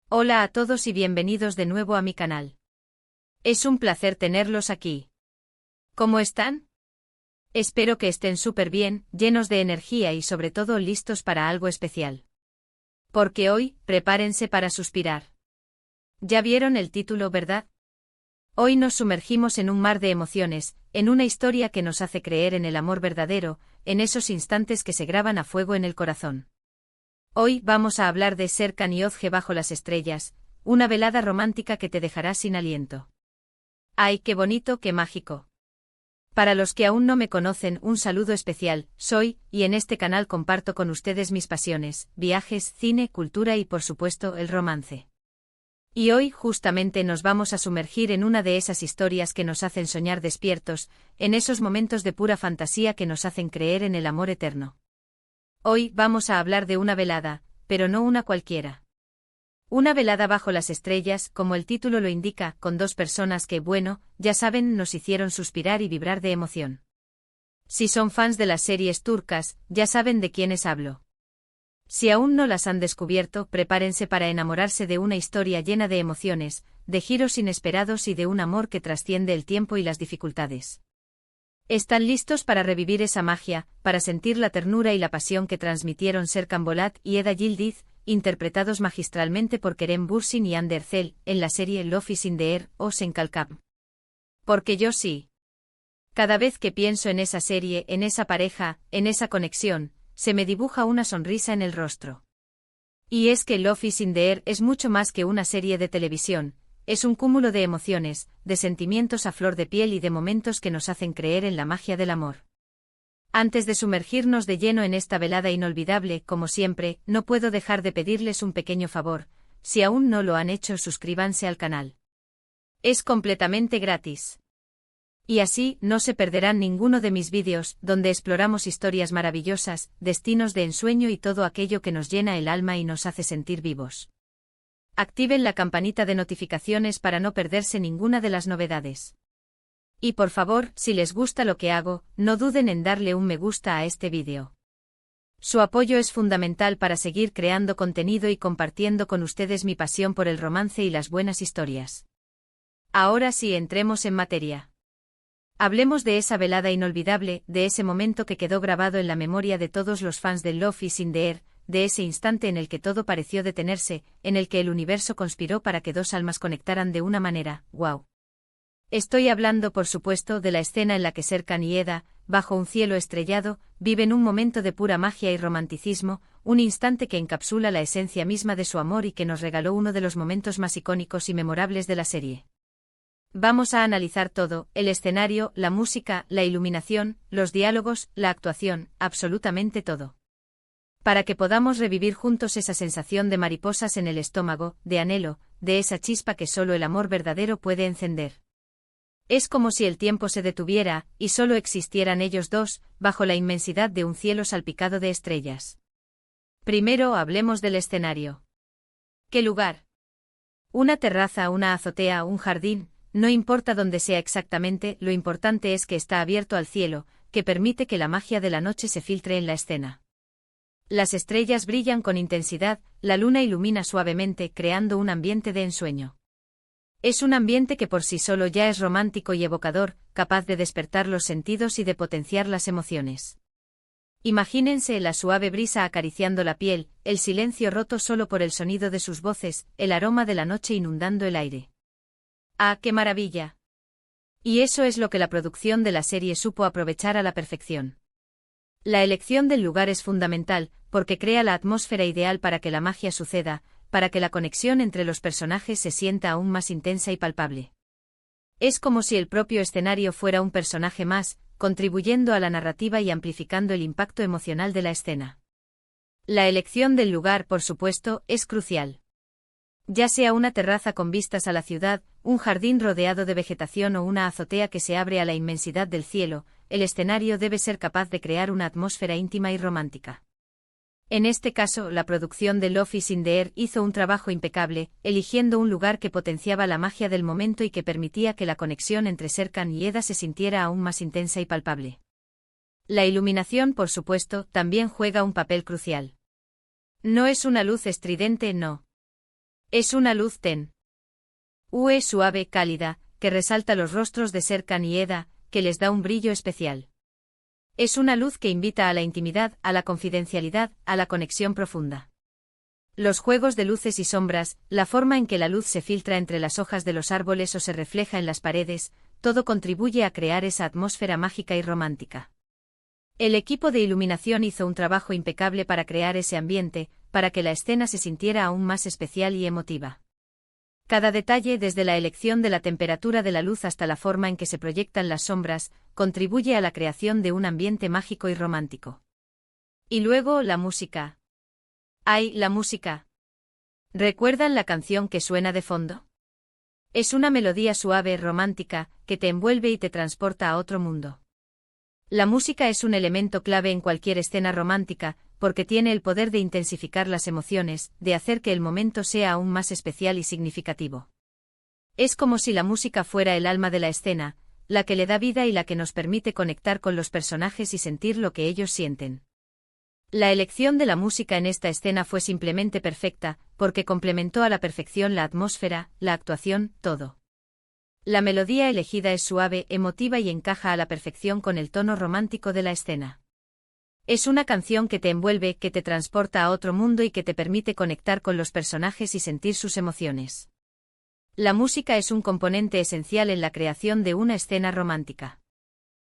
Hola a todos y bienvenidos de nuevo a mi canal. Es un placer tenerlos aquí. ¿Cómo están? Espero que estén súper bien, llenos de energía y sobre todo listos para algo especial. Porque hoy, prepárense para suspirar. Ya vieron el título, ¿verdad? Hoy nos sumergimos en un mar de emociones, en una historia que nos hace creer en el amor verdadero, en esos instantes que se graban a fuego en el corazón. Hoy vamos a hablar de Serkan y Özge bajo las estrellas, una velada romántica que te dejará sin aliento. ¡Ay, qué bonito, qué mágico! Para los que aún no me conocen, un saludo especial, soy, y en este canal comparto con ustedes mis pasiones, viajes, cine, cultura y por supuesto el romance. Y hoy justamente nos vamos a sumergir en una de esas historias que nos hacen soñar despiertos, en esos momentos de pura fantasía que nos hacen creer en el amor eterno. Hoy vamos a hablar de una velada, pero no una cualquiera. Una velada bajo las estrellas, como el título lo indica, con dos personas que, bueno, ya saben, nos hicieron suspirar y vibrar de emoción. Si son fans de las series turcas, ya saben de quiénes hablo. Si aún no las han descubierto, prepárense para enamorarse de una historia llena de emociones, de giros inesperados y de un amor que trasciende el tiempo y las dificultades. ¿Están listos para revivir esa magia, para sentir la ternura y la pasión que transmitieron Serkan Bolat y Eda Yildiz, interpretados magistralmente por Kerem Bürsin y Hande Erçel, en la serie Love is in the Air o Senkalkam? Porque yo sí. Cada vez que pienso en esa serie, en esa pareja, en esa conexión, se me dibuja una sonrisa en el rostro. Y es que Love is in the Air es mucho más que una serie de televisión. Es un cúmulo de emociones, de sentimientos a flor de piel y de momentos que nos hacen creer en la magia del amor. Antes de sumergirnos de lleno en esta velada inolvidable, como siempre, no puedo dejar de pedirles un pequeño favor. Si aún no lo han hecho, suscríbanse al canal. Es completamente gratis. Y así, no se perderán ninguno de mis vídeos, donde exploramos historias maravillosas, destinos de ensueño y todo aquello que nos llena el alma y nos hace sentir vivos. Activen la campanita de notificaciones para no perderse ninguna de las novedades. Y por favor, si les gusta lo que hago, no duden en darle un me gusta a este vídeo. Su apoyo es fundamental para seguir creando contenido y compartiendo con ustedes mi pasión por el romance y las buenas historias. Ahora sí, entremos en materia. Hablemos de esa velada inolvidable, de ese momento que quedó grabado en la memoria de todos los fans de Love is in the Air, de ese instante en el que todo pareció detenerse, en el que el universo conspiró para que dos almas conectaran de una manera, wow. Estoy hablando, por supuesto, de la escena en la que Serkan y Eda, bajo un cielo estrellado, viven un momento de pura magia y romanticismo, un instante que encapsula la esencia misma de su amor y que nos regaló uno de los momentos más icónicos y memorables de la serie. Vamos a analizar todo, el escenario, la música, la iluminación, los diálogos, la actuación, absolutamente todo. Para que podamos revivir juntos esa sensación de mariposas en el estómago, de anhelo, de esa chispa que solo el amor verdadero puede encender. Es como si el tiempo se detuviera, y solo existieran ellos dos, bajo la inmensidad de un cielo salpicado de estrellas. Primero hablemos del escenario. ¿Qué lugar? Una terraza, una azotea, un jardín, no importa dónde sea exactamente, lo importante es que está abierto al cielo, que permite que la magia de la noche se filtre en la escena. Las estrellas brillan con intensidad, la luna ilumina suavemente, creando un ambiente de ensueño. Es un ambiente que por sí solo ya es romántico y evocador, capaz de despertar los sentidos y de potenciar las emociones. Imagínense la suave brisa acariciando la piel, el silencio roto solo por el sonido de sus voces, el aroma de la noche inundando el aire. ¡Ah, qué maravilla! Y eso es lo que la producción de la serie supo aprovechar a la perfección. La elección del lugar es fundamental, porque crea la atmósfera ideal para que la magia suceda, para que la conexión entre los personajes se sienta aún más intensa y palpable. Es como si el propio escenario fuera un personaje más, contribuyendo a la narrativa y amplificando el impacto emocional de la escena. La elección del lugar, por supuesto, es crucial. Ya sea una terraza con vistas a la ciudad, un jardín rodeado de vegetación o una azotea que se abre a la inmensidad del cielo, el escenario debe ser capaz de crear una atmósfera íntima y romántica. En este caso, la producción de Love is in the Air hizo un trabajo impecable, eligiendo un lugar que potenciaba la magia del momento y que permitía que la conexión entre Serkan y Eda se sintiera aún más intensa y palpable. La iluminación, por supuesto, también juega un papel crucial. No es una luz estridente, no. Es una luz tenue suave, cálida, que resalta los rostros de Serkan y Eda, que les da un brillo especial. Es una luz que invita a la intimidad, a la confidencialidad, a la conexión profunda. Los juegos de luces y sombras, la forma en que la luz se filtra entre las hojas de los árboles o se refleja en las paredes, todo contribuye a crear esa atmósfera mágica y romántica. El equipo de iluminación hizo un trabajo impecable para crear ese ambiente, para que la escena se sintiera aún más especial y emotiva. Cada detalle, desde la elección de la temperatura de la luz hasta la forma en que se proyectan las sombras, contribuye a la creación de un ambiente mágico y romántico. Y luego, la música. ¡Ay, la música! ¿Recuerdan la canción que suena de fondo? Es una melodía suave, romántica, que te envuelve y te transporta a otro mundo. La música es un elemento clave en cualquier escena romántica, porque tiene el poder de intensificar las emociones, de hacer que el momento sea aún más especial y significativo. Es como si la música fuera el alma de la escena, la que le da vida y la que nos permite conectar con los personajes y sentir lo que ellos sienten. La elección de la música en esta escena fue simplemente perfecta, porque complementó a la perfección la atmósfera, la actuación, todo. La melodía elegida es suave, emotiva y encaja a la perfección con el tono romántico de la escena. Es una canción que te envuelve, que te transporta a otro mundo y que te permite conectar con los personajes y sentir sus emociones. La música es un componente esencial en la creación de una escena romántica.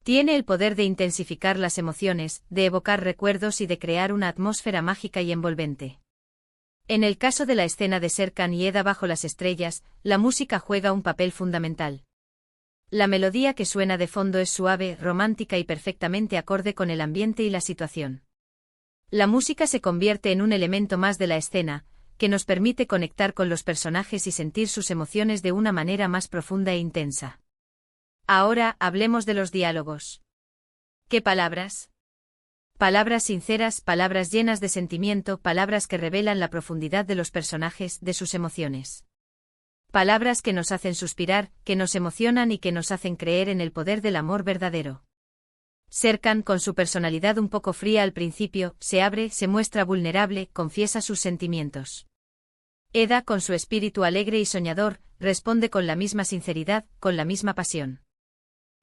Tiene el poder de intensificar las emociones, de evocar recuerdos y de crear una atmósfera mágica y envolvente. En el caso de la escena de Serkan y Eda bajo las estrellas, la música juega un papel fundamental. La melodía que suena de fondo es suave, romántica y perfectamente acorde con el ambiente y la situación. La música se convierte en un elemento más de la escena, que nos permite conectar con los personajes y sentir sus emociones de una manera más profunda e intensa. Ahora, hablemos de los diálogos. ¿Qué palabras? Palabras sinceras, palabras llenas de sentimiento, palabras que revelan la profundidad de los personajes, de sus emociones. Palabras que nos hacen suspirar, que nos emocionan y que nos hacen creer en el poder del amor verdadero. Serkan, con su personalidad un poco fría al principio, se abre, se muestra vulnerable, confiesa sus sentimientos. Eda, con su espíritu alegre y soñador, responde con la misma sinceridad, con la misma pasión.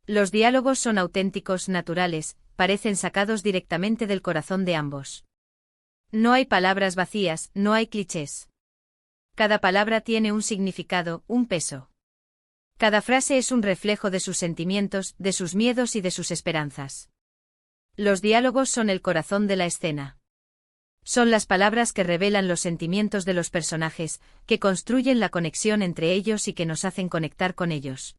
Los diálogos son auténticos, naturales, parecen sacados directamente del corazón de ambos. No hay palabras vacías, no hay clichés. Cada palabra tiene un significado, un peso. Cada frase es un reflejo de sus sentimientos, de sus miedos y de sus esperanzas. Los diálogos son el corazón de la escena. Son las palabras que revelan los sentimientos de los personajes, que construyen la conexión entre ellos y que nos hacen conectar con ellos.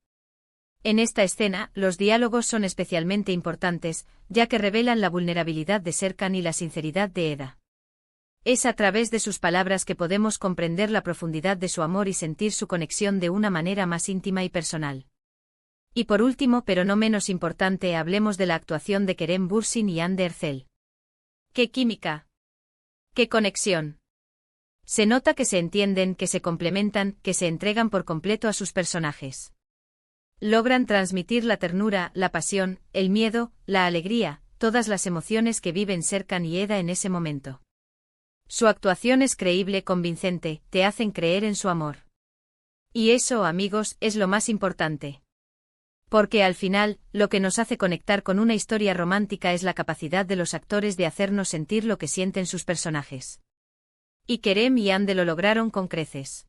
En esta escena, los diálogos son especialmente importantes, ya que revelan la vulnerabilidad de Serkan y la sinceridad de Eda. Es a través de sus palabras que podemos comprender la profundidad de su amor y sentir su conexión de una manera más íntima y personal. Y por último, pero no menos importante, hablemos de la actuación de Kerem Bürsin y Hande Erçel. ¡Qué química! ¡Qué conexión! Se nota que se entienden, que se complementan, que se entregan por completo a sus personajes. Logran transmitir la ternura, la pasión, el miedo, la alegría, todas las emociones que viven Serkan y Eda en ese momento. Su actuación es creíble, convincente, te hacen creer en su amor. Y eso, amigos, es lo más importante. Porque al final, lo que nos hace conectar con una historia romántica es la capacidad de los actores de hacernos sentir lo que sienten sus personajes. Y Kerem y Hande lo lograron con creces.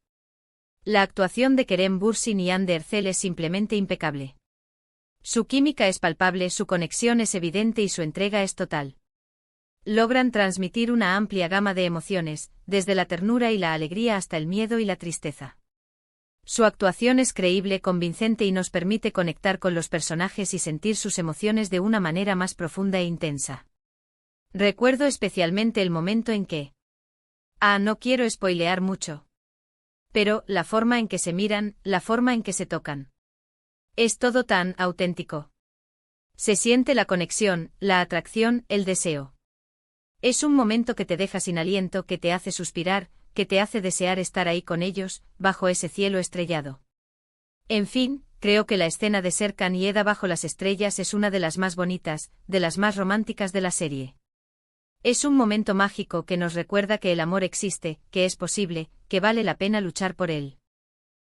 La actuación de Kerem Bürsin y Hande Erçel es simplemente impecable. Su química es palpable, su conexión es evidente y su entrega es total. Logran transmitir una amplia gama de emociones, desde la ternura y la alegría hasta el miedo y la tristeza. Su actuación es creíble, convincente y nos permite conectar con los personajes y sentir sus emociones de una manera más profunda e intensa. Recuerdo especialmente el momento en que... no quiero spoilear mucho. Pero, la forma en que se miran, la forma en que se tocan. Es todo tan auténtico. Se siente la conexión, la atracción, el deseo. Es un momento que te deja sin aliento, que te hace suspirar, que te hace desear estar ahí con ellos, bajo ese cielo estrellado. En fin, creo que la escena de Serkan y Eda bajo las estrellas es una de las más bonitas, de las más románticas de la serie. Es un momento mágico que nos recuerda que el amor existe, que es posible, que vale la pena luchar por él.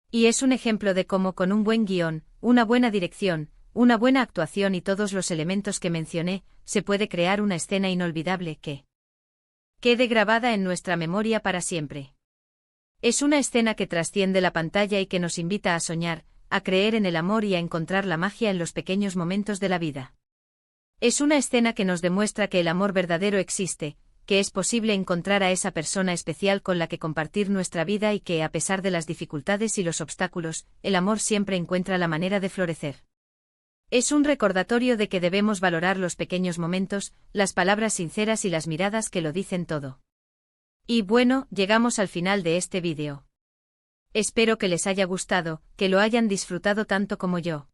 Y es un ejemplo de cómo con un buen guión, una buena dirección, una buena actuación y todos los elementos que mencioné, se puede crear una escena inolvidable que quede grabada en nuestra memoria para siempre. Es una escena que trasciende la pantalla y que nos invita a soñar, a creer en el amor y a encontrar la magia en los pequeños momentos de la vida. Es una escena que nos demuestra que el amor verdadero existe, que es posible encontrar a esa persona especial con la que compartir nuestra vida y que, a pesar de las dificultades y los obstáculos, el amor siempre encuentra la manera de florecer. Es un recordatorio de que debemos valorar los pequeños momentos, las palabras sinceras y las miradas que lo dicen todo. Y bueno, llegamos al final de este vídeo. Espero que les haya gustado, que lo hayan disfrutado tanto como yo.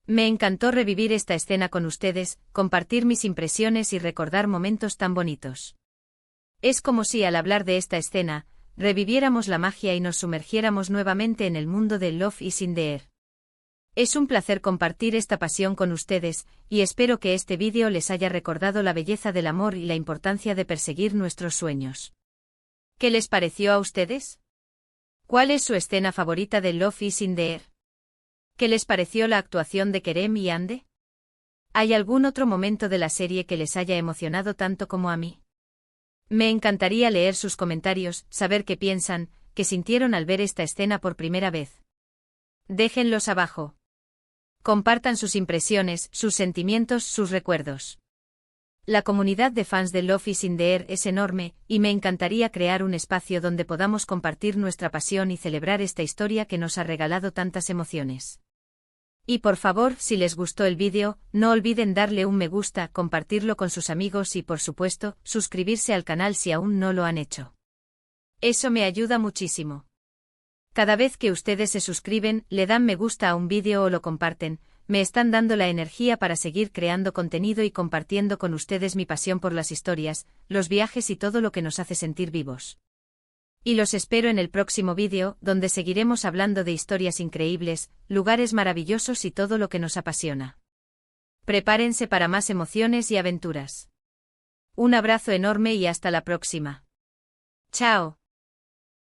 Me encantó revivir esta escena con ustedes, compartir mis impresiones y recordar momentos tan bonitos. Es como si al hablar de esta escena, reviviéramos la magia y nos sumergiéramos nuevamente en el mundo de Love is in the Air. Es un placer compartir esta pasión con ustedes, y espero que este vídeo les haya recordado la belleza del amor y la importancia de perseguir nuestros sueños. ¿Qué les pareció a ustedes? ¿Cuál es su escena favorita de Love is in the Air? ¿Qué les pareció la actuación de Kerem y Ande? ¿Hay algún otro momento de la serie que les haya emocionado tanto como a mí? Me encantaría leer sus comentarios, saber qué piensan, qué sintieron al ver esta escena por primera vez. Déjenlos abajo. Compartan sus impresiones, sus sentimientos, sus recuerdos. La comunidad de fans de Love is in the Air es enorme, y me encantaría crear un espacio donde podamos compartir nuestra pasión y celebrar esta historia que nos ha regalado tantas emociones. Y por favor, si les gustó el vídeo, no olviden darle un me gusta, compartirlo con sus amigos y por supuesto, suscribirse al canal si aún no lo han hecho. Eso me ayuda muchísimo. Cada vez que ustedes se suscriben, le dan me gusta a un vídeo o lo comparten, me están dando la energía para seguir creando contenido y compartiendo con ustedes mi pasión por las historias, los viajes y todo lo que nos hace sentir vivos. Y los espero en el próximo vídeo, donde seguiremos hablando de historias increíbles, lugares maravillosos y todo lo que nos apasiona. Prepárense para más emociones y aventuras. Un abrazo enorme y hasta la próxima. Chao.